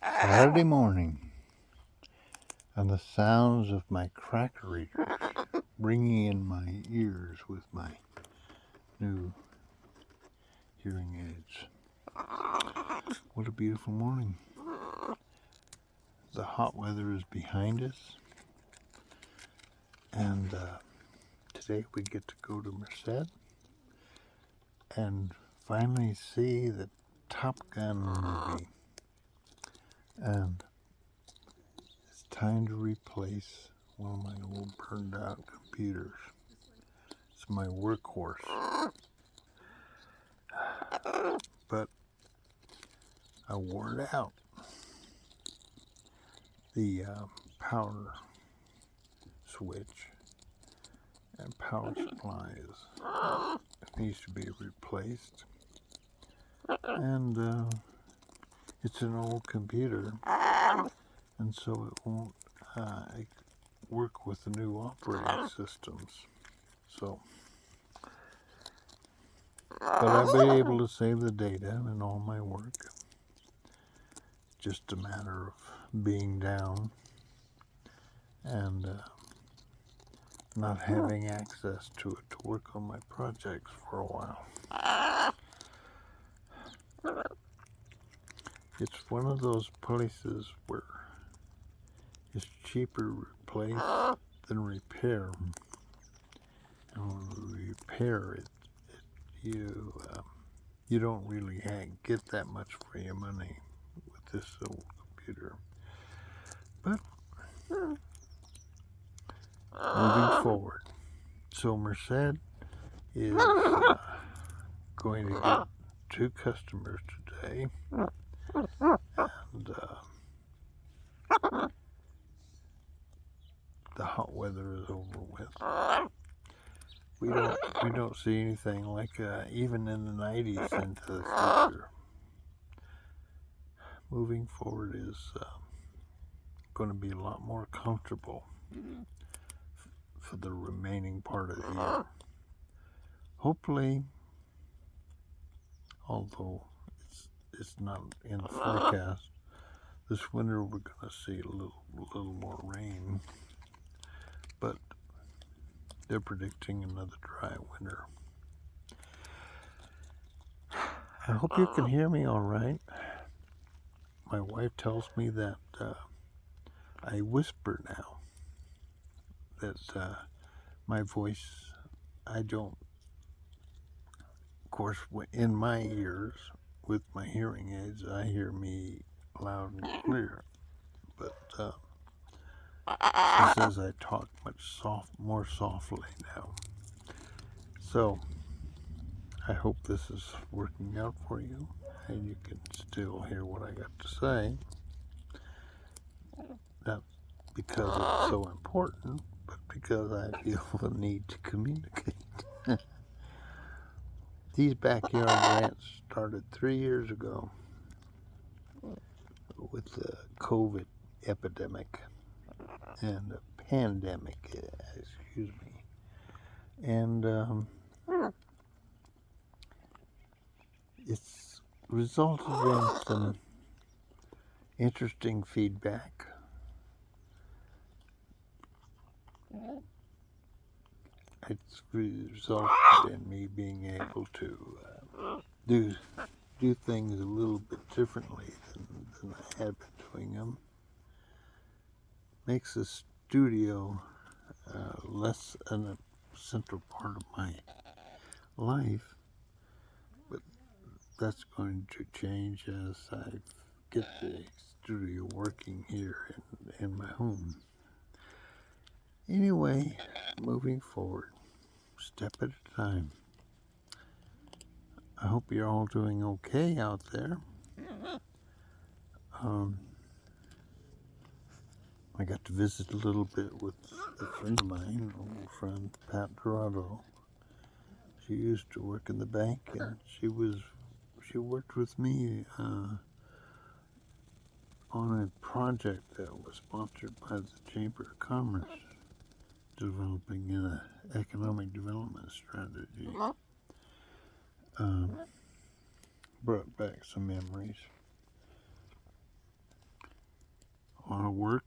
Saturday morning, and the sounds of my cracker readers ringing in my ears with my new hearing aids. What a beautiful morning. The hot weather is behind us, and today we get to go to Merced and finally see the Top Gun movie. And it's time to replace one of my old burned out computers. It's my workhorse. But I wore it out. The power switch and power supplies needs to be replaced. And it's an old computer, and so it won't work with the new operating systems. So, but I'll be able to save the data and all my work. Just a matter of being down and not having access to it to work on my projects for a while. It's one of those places where it's cheaper replace than repair. And when you repair it, you don't really get that much for your money with this old computer. But moving forward, so Merced is going to get 2 customers today, and the hot weather is over with. We don't see anything like even in the 90s into the future. Moving forward is going to be a lot more comfortable for the remaining part of the year. Hopefully, although it's not in the forecast, this winter we're going to see a little more rain, but they're predicting another dry winter. I hope you can hear me all right. My wife tells me that I whisper now, that my voice, I don't, of course, in my ears with my hearing aids, I hear me loud and clear, but she says I talk much more softly now. So I hope this is working out for you and you can still hear what I got to say. Not because it's so important, but because I feel the need to communicate. These backyard rants started 3 years ago with the COVID epidemic and the pandemic, excuse me. And it's resulted in some interesting feedback. It's resulted in me being able to do things a little bit differently than I had been doing them. Makes the studio less a central part of my life, but that's going to change as I get the studio working here in my home. Anyway, moving forward, step at a time. I hope you're all doing okay out there. I got to visit a little bit with a friend of mine, an old friend, Pat Dorado. She used to work in the bank, and she worked with me on a project that was sponsored by the Chamber of Commerce, developing an economic development strategy. Brought back some memories. a lot of work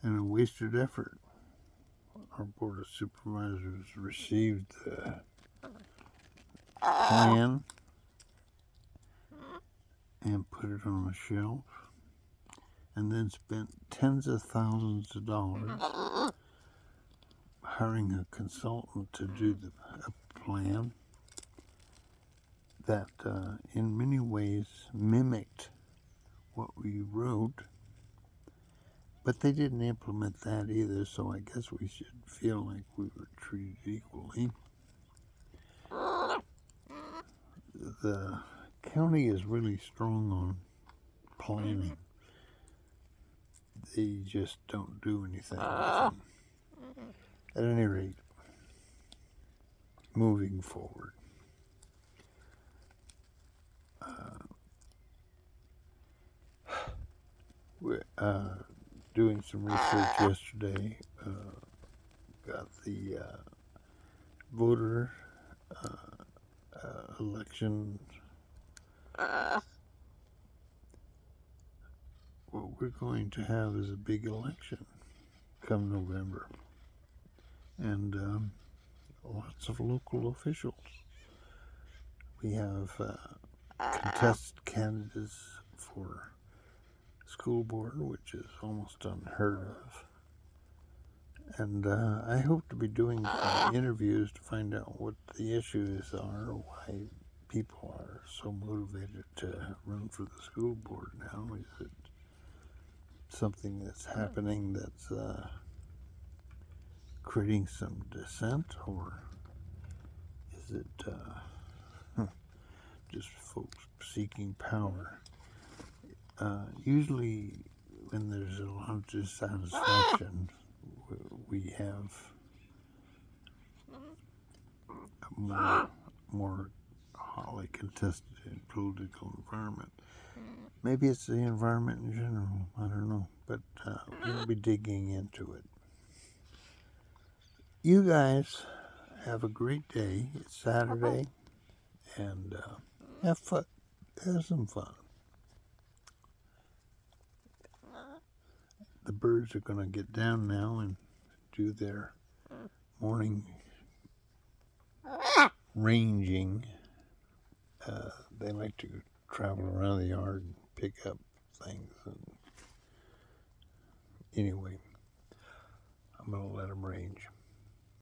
and a wasted effort. Our Board of Supervisors received the plan and put it on a shelf, and then spent tens of thousands of dollars hiring a consultant to do a plan that in many ways mimicked what we wrote, but they didn't implement that either, so I guess we should feel like we were treated equally. The county is really strong on planning. They just don't do anything with them. At any rate, moving forward. We're doing some research yesterday. Got the voter election. What we're going to have is a big election come November, and lots of local officials. We have contested candidates for school board, which is almost unheard of. And I hope to be doing interviews to find out what the issues are, why people are so motivated to run for the school board now. Is it something that's happening that's creating some dissent, or is it just folks seeking power? Usually when there's a lot of dissatisfaction, we have a more hotly contested political environment. Maybe it's the environment in general, I don't know, but we'll be digging into it. You guys have a great day. It's Saturday, and have fun. Have some fun. The birds are going to get down now and do their morning ranging. They like to travel around the yard and pick up things. And anyway, I'm going to let them range.